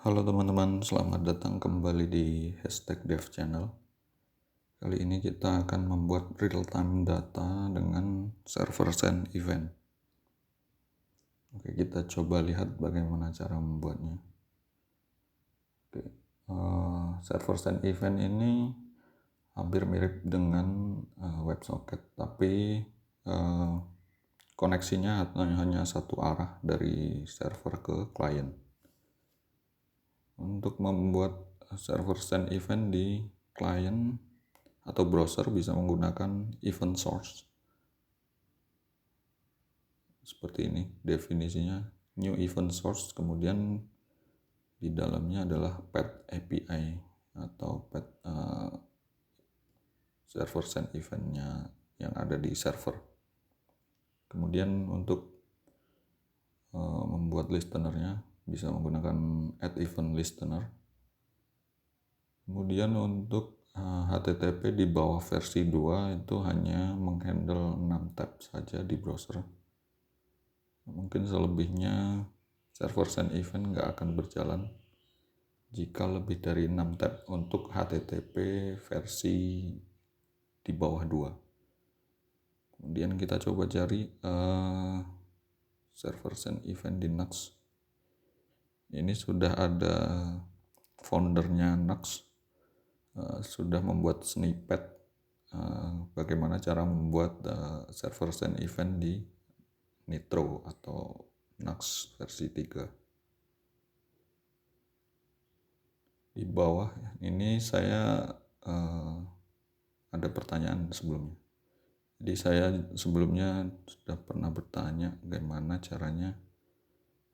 Halo teman-teman, selamat datang kembali di #dev channel. Kali ini kita akan membuat real-time data dengan server send event. Oke, kita coba lihat bagaimana cara membuatnya. Oke, server send event ini hampir mirip dengan WebSocket, tapi koneksinya hanya satu arah dari server ke klien. Untuk membuat server send event di klien atau browser bisa menggunakan event source. Seperti ini definisinya, new event source, kemudian di dalamnya adalah path API atau path server send eventnya yang ada di server. Kemudian untuk membuat listenernya bisa menggunakan add event listener. Kemudian untuk HTTP di bawah versi 2 itu hanya menghandle 6 tab saja di browser. Mungkin selebihnya server send event nggak akan berjalan jika lebih dari 6 tab untuk HTTP versi di bawah 2. Kemudian kita coba cari server send event di Nux. Ini sudah ada foundernya Nux, sudah membuat snippet bagaimana cara membuat server send event di Nitro atau Nux versi 3. Di bawah ini saya ada pertanyaan sebelumnya. Jadi saya sebelumnya sudah pernah bertanya bagaimana caranya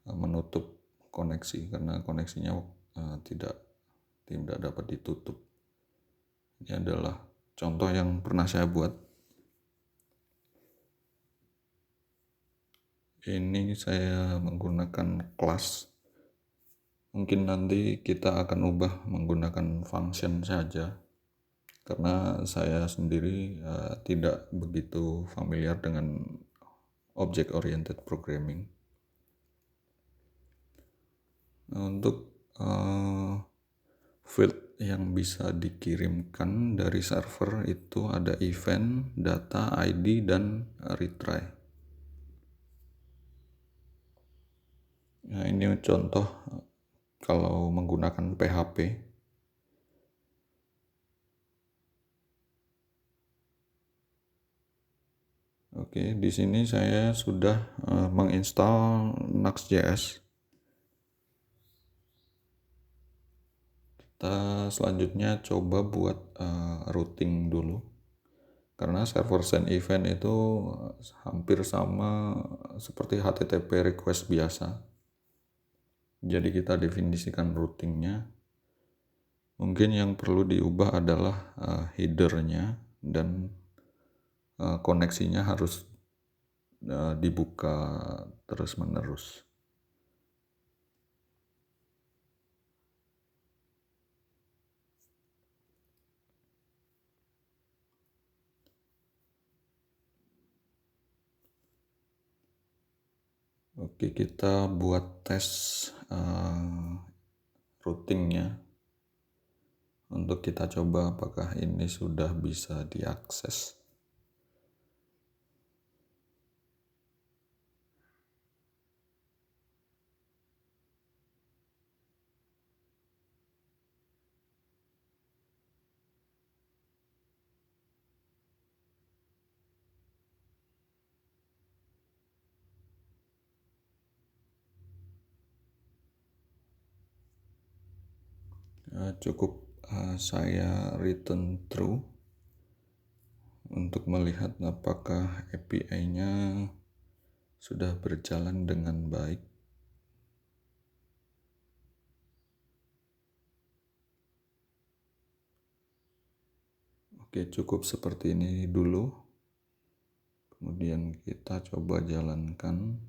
menutup koneksi karena koneksinya tidak dapat ditutup. Ini adalah contoh yang pernah saya buat. Ini saya menggunakan kelas. Mungkin nanti kita akan ubah menggunakan function saja, karena saya sendiri tidak begitu familiar dengan object oriented programming. Untuk field yang bisa dikirimkan dari server itu ada event, data, ID, dan retry. Nah, ini contoh kalau menggunakan PHP. Oke, di sini saya sudah menginstal Nuxt.js. Kita selanjutnya coba buat routing dulu. Karena server send event itu hampir sama seperti HTTP request biasa. Jadi kita definisikan routingnya. Mungkin yang perlu diubah adalah headernya dan koneksinya harus dibuka terus-menerus. Oke, kita buat tes routingnya. Untuk kita coba apakah ini sudah bisa diakses. Cukup saya return true untuk melihat apakah API-nya sudah berjalan dengan baik. Oke, cukup seperti ini dulu. Kemudian kita coba jalankan.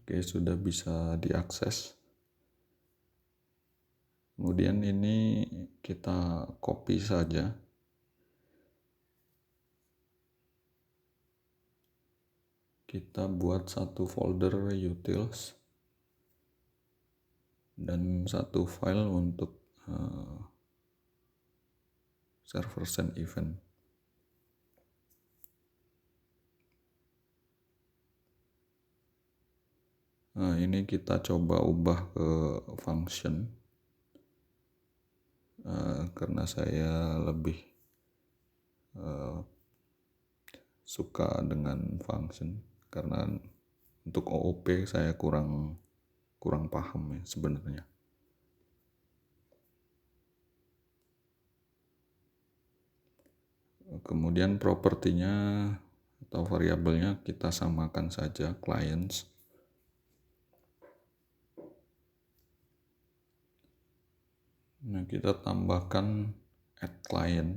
Oke, sudah bisa diakses. Kemudian ini kita copy saja. Kita buat satu folder utils dan satu file untuk server send event. Nah, ini kita coba ubah ke function karena saya lebih suka dengan function, karena untuk OOP saya kurang paham ya sebenarnya. Kemudian propertinya atau variabelnya kita samakan saja clients. Nah, kita tambahkan add client.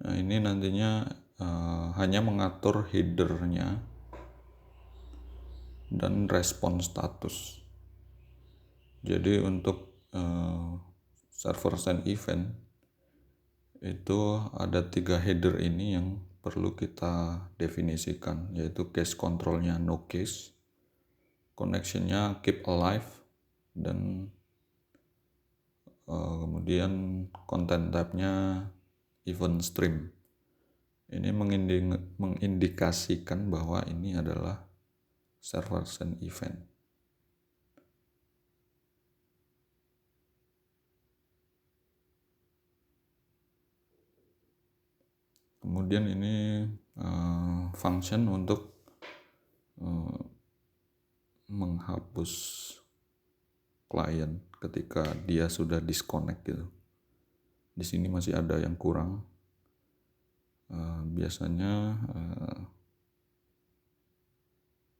Nah, ini nantinya hanya mengatur headernya dan respon status. Jadi untuk server send event itu ada 3 header ini yang perlu kita definisikan, yaitu case controlnya no case, connection-nya keep alive, dan kemudian content type-nya event stream. Ini mengindikasikan bahwa ini adalah server send event. Kemudian ini function untuk menghapus klien ketika dia sudah disconnect gitu. Di sini masih ada yang kurang. Biasanya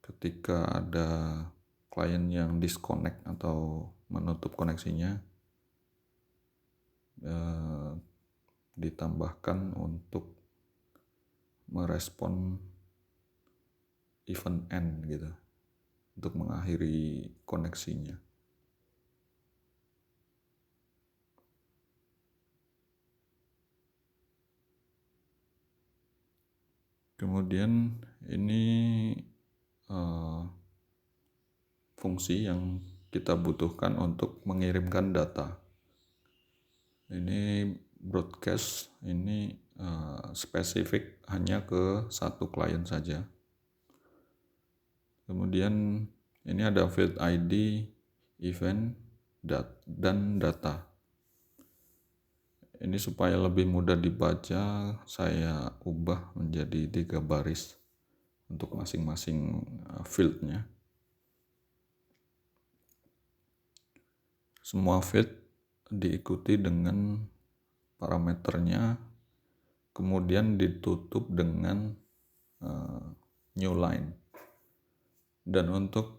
ketika ada klien yang disconnect atau menutup koneksinya, ditambahkan untuk merespon event end gitu, untuk mengakhiri koneksinya. Kemudian ini fungsi yang kita butuhkan untuk mengirimkan data. Ini broadcast, ini spesifik hanya ke satu klien saja. Kemudian ini ada field ID, event, dan data. Ini supaya lebih mudah dibaca, saya ubah menjadi 3 baris untuk masing-masing fieldnya. Semua field diikuti dengan parameternya, kemudian ditutup dengan new line. Dan untuk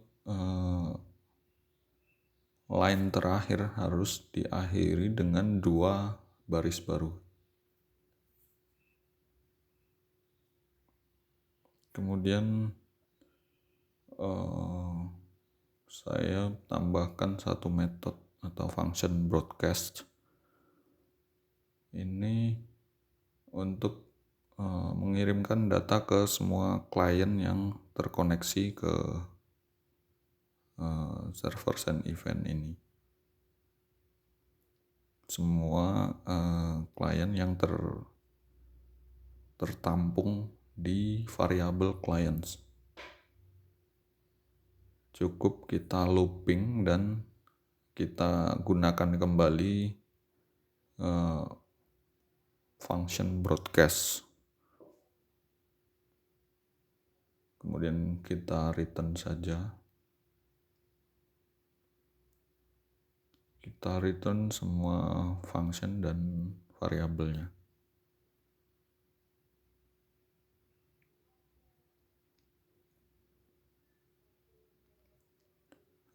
line terakhir harus diakhiri dengan 2 baris baru. Kemudian saya tambahkan satu metode atau function broadcast. Ini untuk mengirimkan data ke semua klien yang terkoneksi ke server send event ini. Semua klien yang tertampung di variabel clients. Cukup kita looping dan kita gunakan kembali function broadcast. Kemudian kita return saja. Kita return semua function dan variabelnya.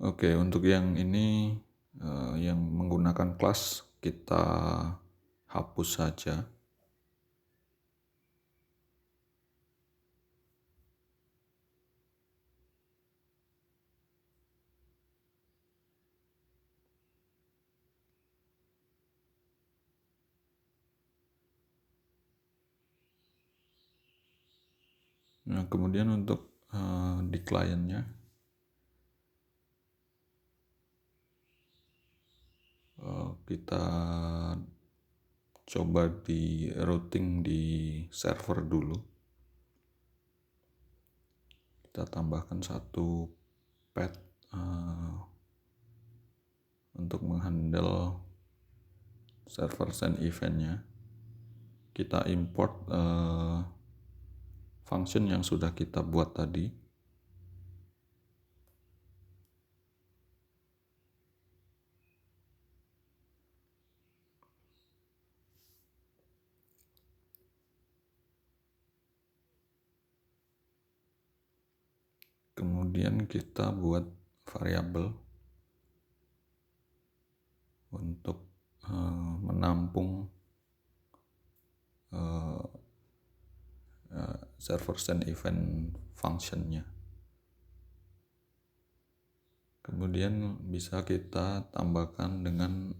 Oke, untuk yang ini yang menggunakan kelas kita hapus saja. Nah, kemudian untuk di kliennya kita coba di routing di server dulu. Kita tambahkan satu pad untuk menghandle server send eventnya. Kita import function yang sudah kita buat tadi. Kemudian kita buat variabel untuk menampung server send event functionnya. Kemudian bisa kita tambahkan dengan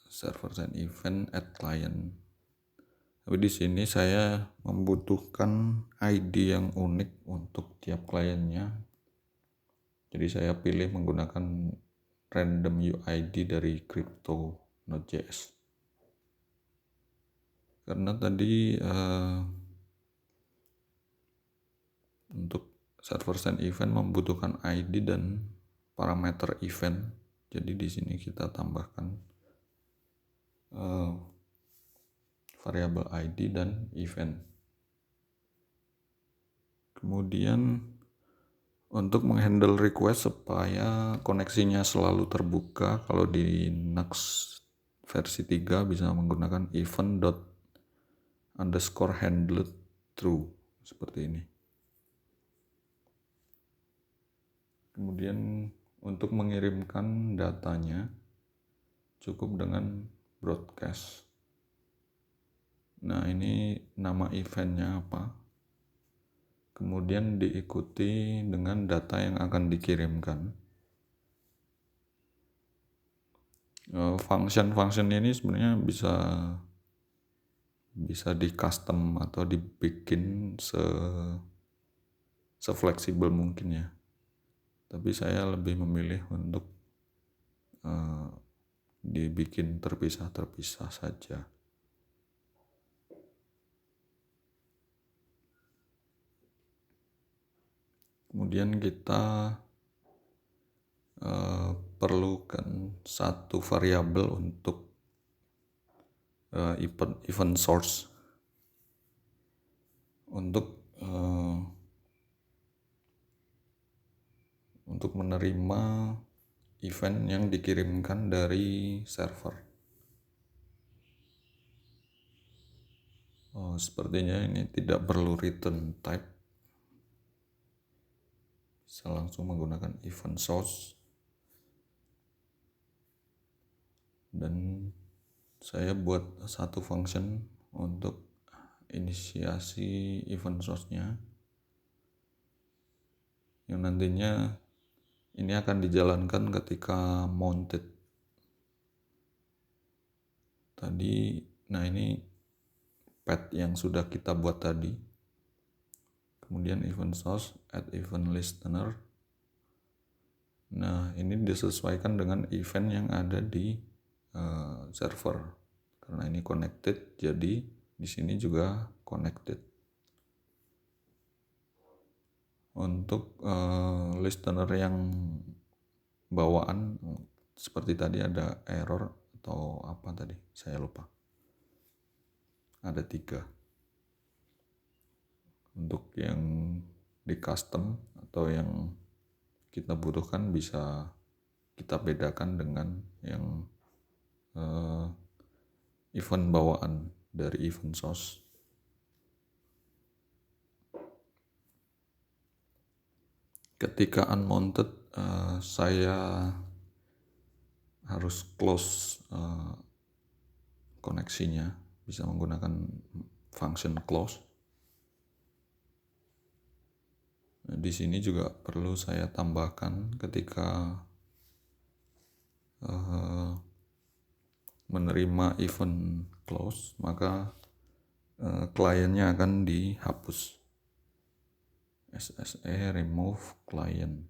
server send event add client. Tapi di sini saya membutuhkan ID yang unik untuk tiap kliennya. Jadi saya pilih menggunakan random UID dari Crypto Node.js. Karena tadi untuk server send event membutuhkan ID dan parameter event. Jadi di sini kita tambahkan variabel ID dan event. Kemudian untuk menghandle request supaya koneksinya selalu terbuka, kalau di Nux versi 3 bisa menggunakan event._handled true seperti ini. Kemudian untuk mengirimkan datanya cukup dengan broadcast. Nah, ini nama eventnya apa, kemudian diikuti dengan data yang akan dikirimkan. Function ini sebenarnya bisa di custom atau dibikin se-fleksibel mungkin ya. Tapi saya lebih memilih untuk dibikin terpisah-terpisah saja. Kemudian kita perlukan satu variabel untuk event source untuk menerima event yang dikirimkan dari server. Sepertinya ini tidak perlu return type, bisa langsung menggunakan event source. Dan saya buat satu function untuk inisiasi event source-nya, yang nantinya ini akan dijalankan ketika mounted tadi. Nah, ini pad yang sudah kita buat tadi. Kemudian event source add event listener. Nah, ini disesuaikan dengan event yang ada di server. Karena ini connected, jadi di sini juga connected. Untuk listener yang bawaan seperti tadi ada error atau apa tadi, saya lupa. Ada 3. Untuk yang di custom atau yang kita butuhkan bisa kita bedakan dengan yang event bawaan dari event source. Ketika unmounted, saya harus close koneksinya, bisa menggunakan function close. Nah, di sini juga perlu saya tambahkan ketika menerima event close, maka kliennya akan dihapus. SSE remove client.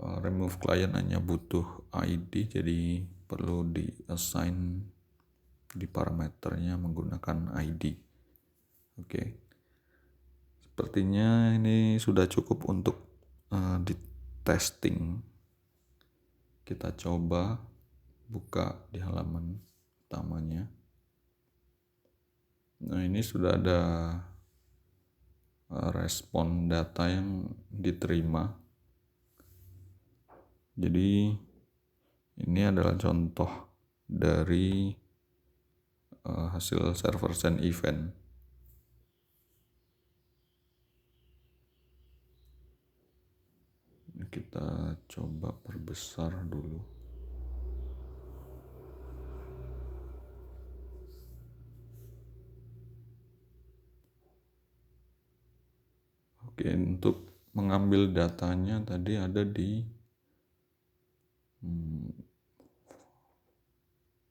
Remove client hanya butuh ID, jadi perlu di assign di parameternya menggunakan ID. Oke. Sepertinya ini sudah cukup untuk di testing. Kita coba buka di halaman utamanya. Nah, ini sudah ada respon data yang diterima. Jadi ini adalah contoh dari hasil server send event. Kita coba perbesar dulu. Oke, untuk mengambil datanya tadi ada di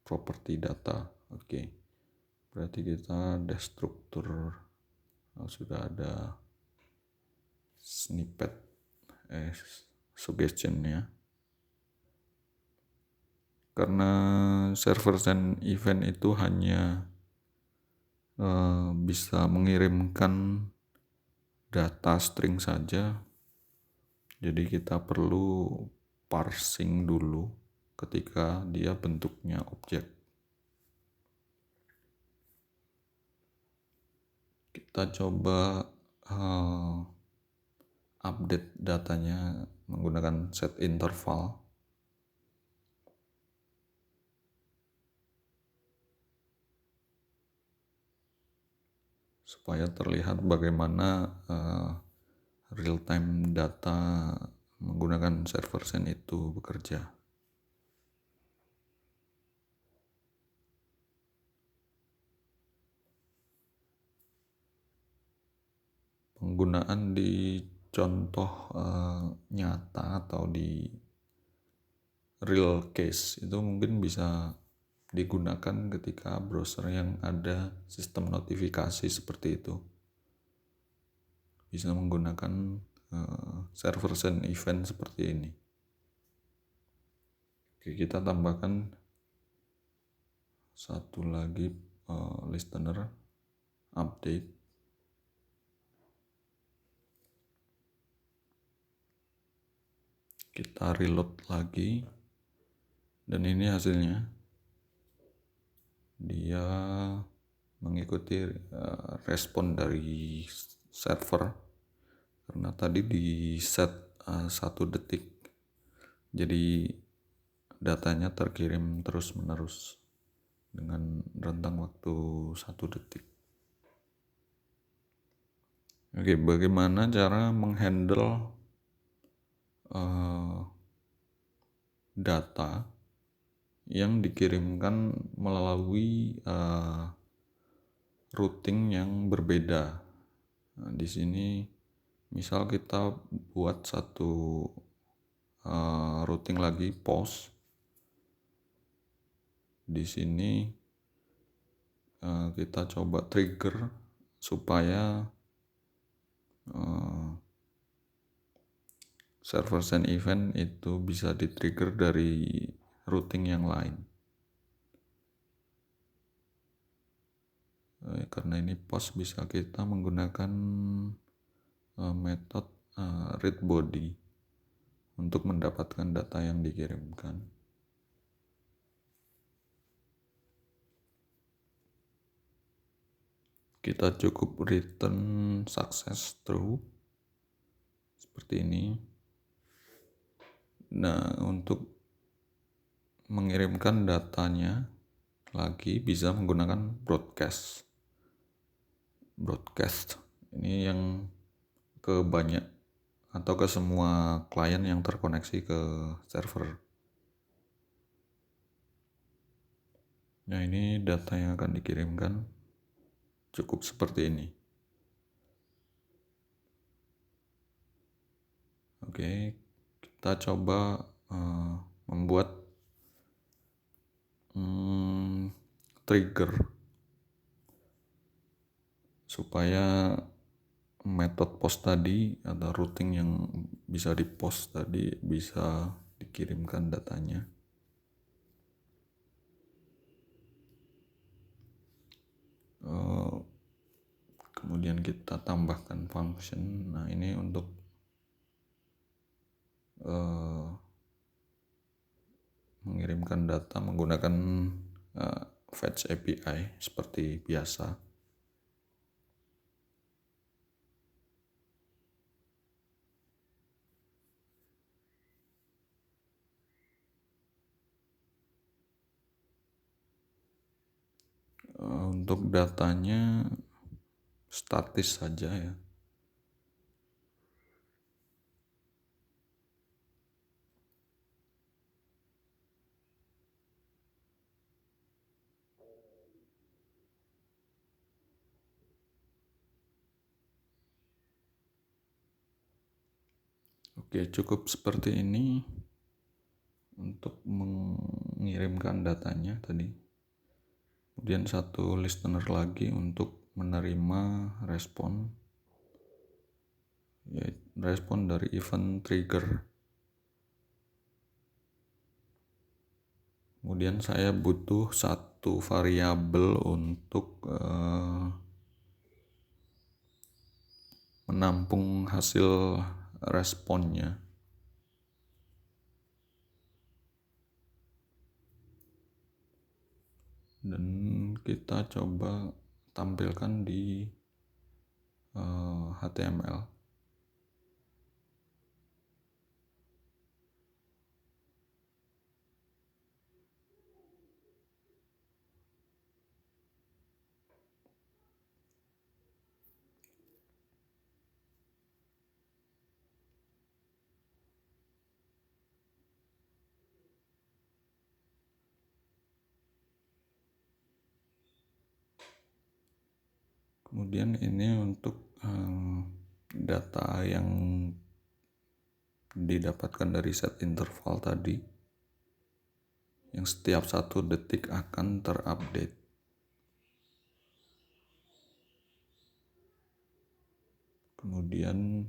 properti data. Oke, berarti kita destruktur sudah ada snippet suggestionnya. Karena server send event itu hanya bisa mengirimkan data string saja, jadi kita perlu parsing dulu ketika dia bentuknya objek. Kita coba update datanya menggunakan set interval. Supaya terlihat bagaimana real-time data menggunakan server send itu bekerja. Penggunaan di contoh nyata atau di real case itu mungkin bisa digunakan ketika browser yang ada sistem notifikasi seperti itu. Bisa menggunakan server send event seperti ini. Oke, kita tambahkan satu lagi listener update. Kita reload lagi, dan ini hasilnya. Dia mengikuti respon dari server, karena tadi di set 1 detik, jadi datanya terkirim terus menerus dengan rentang waktu 1 detik. Oke, bagaimana cara menghandle data yang dikirimkan melalui routing yang berbeda. Nah, di sini misal kita buat satu routing lagi post. Di sini kita coba trigger supaya server send event itu bisa di-trigger dari routing yang lain. Karena ini post, bisa kita menggunakan metode read body untuk mendapatkan data yang dikirimkan. Kita cukup return success true seperti ini. Nah, untuk mengirimkan datanya lagi bisa menggunakan broadcast. Ini yang ke banyak atau ke semua klien yang terkoneksi ke server. Nah, ini data yang akan dikirimkan cukup seperti ini. Oke, kita coba membuat trigger supaya metode post tadi atau routing yang bisa di post tadi bisa dikirimkan datanya. Kemudian kita tambahkan function. Nah, ini untuk mengirimkan data menggunakan Fetch API seperti biasa. Untuk datanya statis saja ya. Oke, cukup seperti ini untuk mengirimkan datanya tadi. Kemudian satu listener lagi untuk menerima respon dari event trigger. Kemudian saya butuh satu variabel untuk menampung hasil responnya. Dan kita coba tampilkan di HTML. Kemudian ini untuk data yang didapatkan dari set interval tadi, yang setiap 1 detik akan terupdate. Kemudian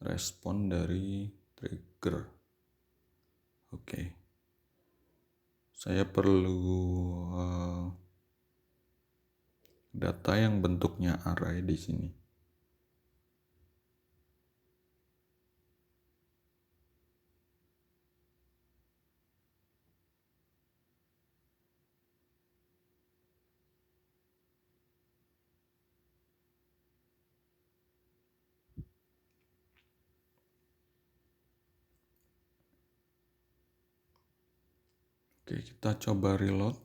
respon dari trigger. Oke. Saya perlu data yang bentuknya array di sini. Oke, kita coba reload.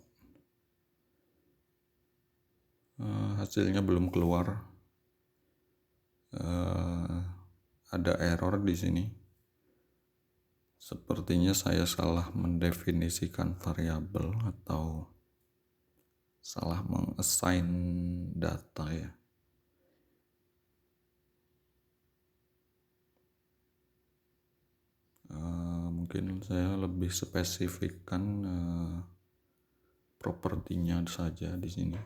Hasilnya belum keluar. Ada error di sini. Sepertinya saya salah mendefinisikan variabel atau salah mengassign data ya. Mungkin saya lebih spesifikkan propertinya saja di sini.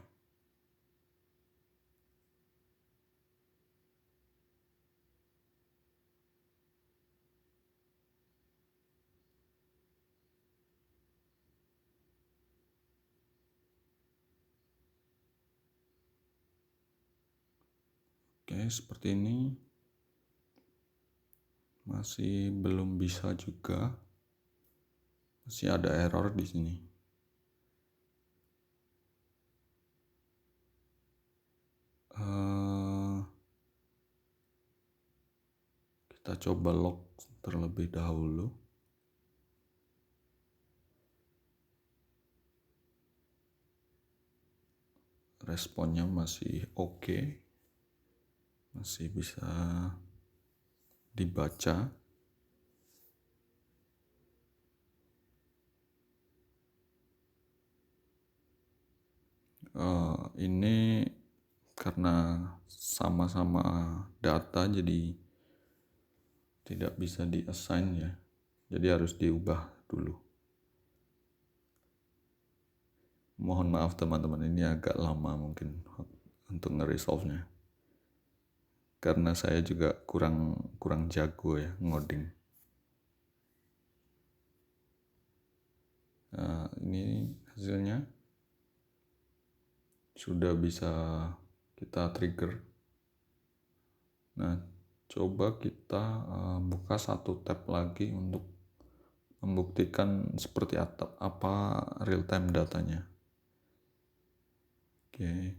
Oke, seperti ini. Masih belum bisa juga. Masih ada error di sini. Kita coba log terlebih dahulu. Responnya masih oke. Masih bisa dibaca. Ini karena sama-sama data jadi tidak bisa di-assign ya. Jadi harus diubah dulu. Mohon maaf teman-teman, ini agak lama mungkin untuk nge-resolve-nya. Karena saya juga kurang jago ya ngoding. Nah, ini hasilnya sudah bisa kita trigger. Nah, coba kita buka satu tab lagi untuk membuktikan seperti apa real time datanya. Oke,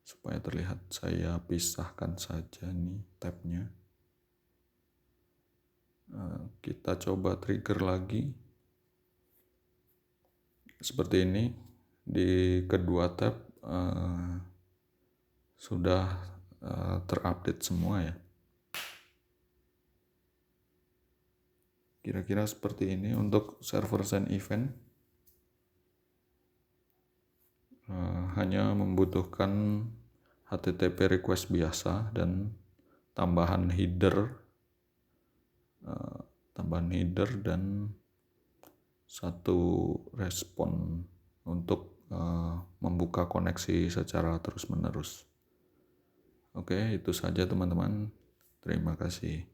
supaya terlihat saya pisahkan saja nih tabnya. Kita coba trigger lagi seperti ini. Di kedua tab sudah terupdate semua ya. Kira-kira seperti ini untuk server send event. Hanya membutuhkan HTTP request biasa dan tambahan header dan satu respon untuk membuka koneksi secara terus-menerus. Oke, itu saja teman-teman. Terima kasih.